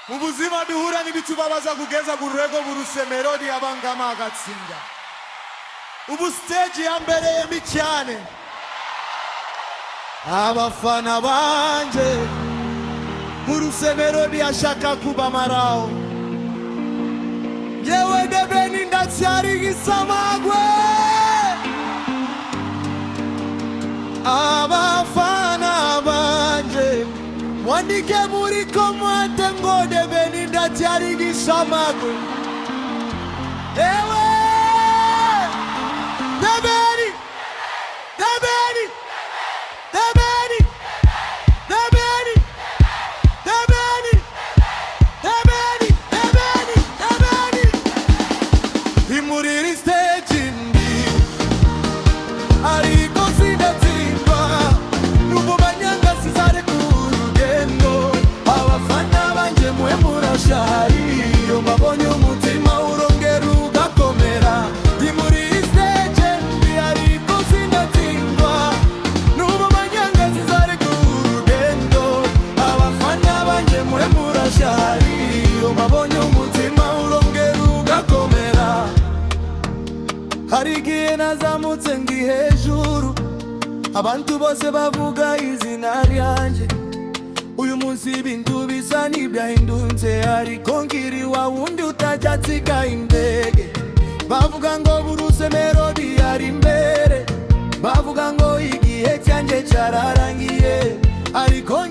Mu buzima duhura n'ibitubabaza kugeza ku rwego buruse Melody abangama agatsinda. Ubu stage ya mbere mbi cyane. Abafana banje buruse Melody ashaka kubamaraho. Yewe debeni ndacyari gisamagwe. Abafana banje wandike muri komante ngo debeni ndacyari gisamagwe. Ewe debeni debeni debeni debeni debeni debeni debeni debeni imuriri stage ndi ariko sindatimba nubu banyanga sizare ku rugendo. Abafana banje mwe murashari iyo mbabonye umutima urongera ugakomera. Imuriri stage ndi ariko sindatimba nubu banyanga sizare ku rugendo. Abafana banje mwe murashari iyo mbabonye umutima urongera ugakomera. Hari igihe nazamutse ndi hejuru abantu bose bavuga izina ryanje. Uyu munsi ibintu bisa n'ibyahindutse ariko nkiri wa wundi utajya atsiga indege. Bavuga ngo buruse Melody ari imbere, bavuga ngo igihe cyanjye cyararangiye ariko